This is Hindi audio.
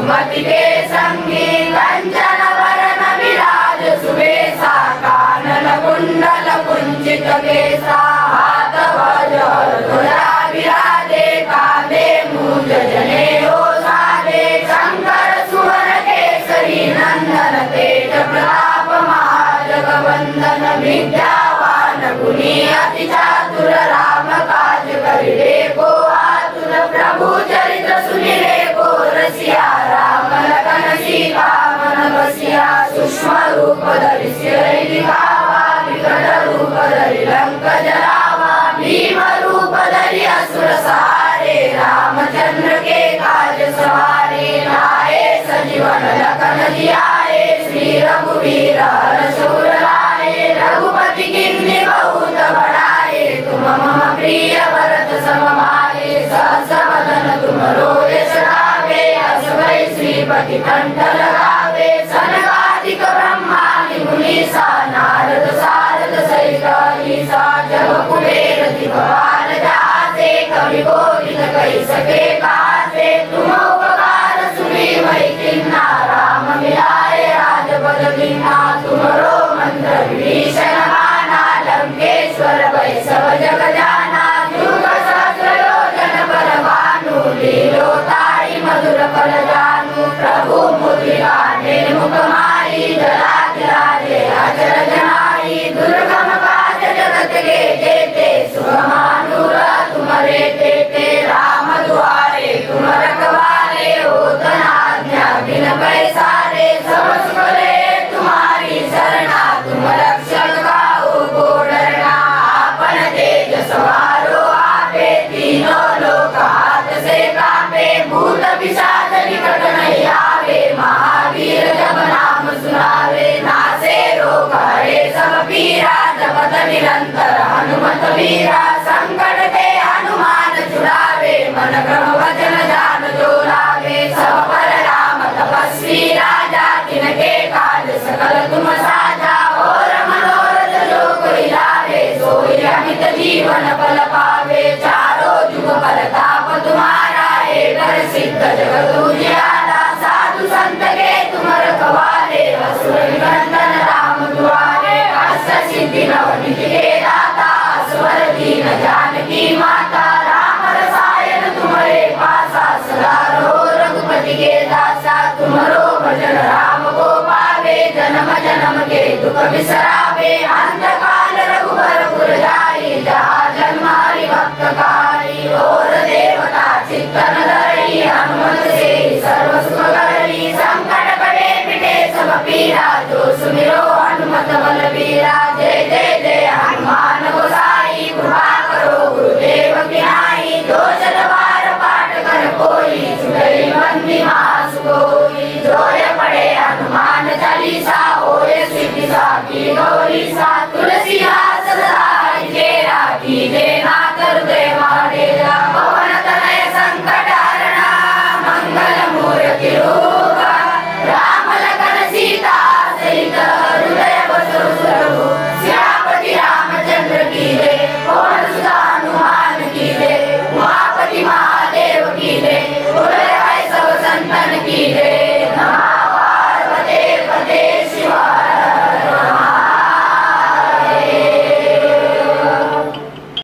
रघुमति के संगी कंचन वरण विराज सुबेसा कानन कुंडल कुंचित केसा हाथ वज्र ध्वजा विराजे कांधे मूंज जनेऊ साजे शंकर सुवन केसरी नंदन तेज प्रताप महाजगवंदन विद्यावान गुणी अति चातुर राम काज करिले को आतुर प्रभु चरित्र सुनिले को रसिया राम लखन सीता मन बसिया सूक्ष्म रूप धरि सिर दिखावा विकट रूप धरि लंक जरावा भीम रूप धरि असुर सहारे रामचंद्र के काज सवारे लाए सजीवन लखन जियाए श्री रघुवीर हर्ष उर लाए रघुपति किन्नी बहुत बढ़ाए तुम मम प्रिय भरत सम भाए सहस वदन तुम यश गावे हस भई श्रीपति कंठ लगावे सनकादिक ब्रह्मादि मुनीसा नारद सारद सहित ईसा जब कुबेर दिगपाल जाते कवि कोविद कहि सके काते तुम उपकार सुनी वही किन्ना राम मिलाए राजपद दीना तुमरो मंत्र विभीषण माना लंकेश्वर भय सब जग जाना जुग सहस्र योजन पर भानु लीलो ताई मधुर फल जानू प्रभु मुद्रिका निर्मुख माई जलाधिराजे अचर जनाई दुर्गम काज जगत के जेते सुगमानुर तुम्हारे तेते राम दुआरे तुम रखवारे होत न आज्ञा बिन पैसारे सब सुख ले तुम्हारी शरणा तुम रक्षक काहू को डरना आपन तेज सवारो आपे तीनों लोक हाथ से कांपे भूत पिशाच निकट नहीं आवे महावीर जब नाम सुनावे नासे रोग हरे सब पीरा जपत निरंतर हनुमत वीरा संकट ते हनुमान छुड़ावे मन क्रम वचन ध्यान जो लावे सब पर राम तपस्वी राजा तिनके काज सकल तुम साजा और मनोरथ जो कोई लावे सोई अमित जीवन फल पावे चारों जुग परताप तुम्हारा है सिद्ध जगत उजियारा साधु संत के तुम रखवाले असुर निकंदन राम दुआरे अष्ट सिद्धि नवनिधि के दाता स्वर दीन जानकी माता राम रसायन तुम्हारे पासा सदा रहो रघुपति के दासा तुम्हारो भजन राम को पावे जन्म जन्म के दुख बिसरावे अंत काल रघुबर पुर जाई जहाँ जन्म हरि भक्त कारी और देवता चित्तन धरि हनुमत से सर्व सुख करी संकट कटे मिटे सब पीरा जो सुमिरो हनुमत बलबीरा जय जय जय हनुमान गोसाई कृपा करो गुरुदेव की नाई जो सतबार पाठ कर कोई छुटई बंदी मास कोई जोय पड़े हनुमान चालीसा होए सिद्धि साखी गौरी सा तुलसीदास सदा हरिचेरा कीजे नाथ हृदय महाडेरा पवन तनय संकट हरणा मंगल मूर्ति रूप राम लखन सीता सहित हृदय बसु सुरभु श्यामति रामचंद्र की जय पवन सुत हनुमान की जय उमापति महादेव की जय उदय सब संतन की जय।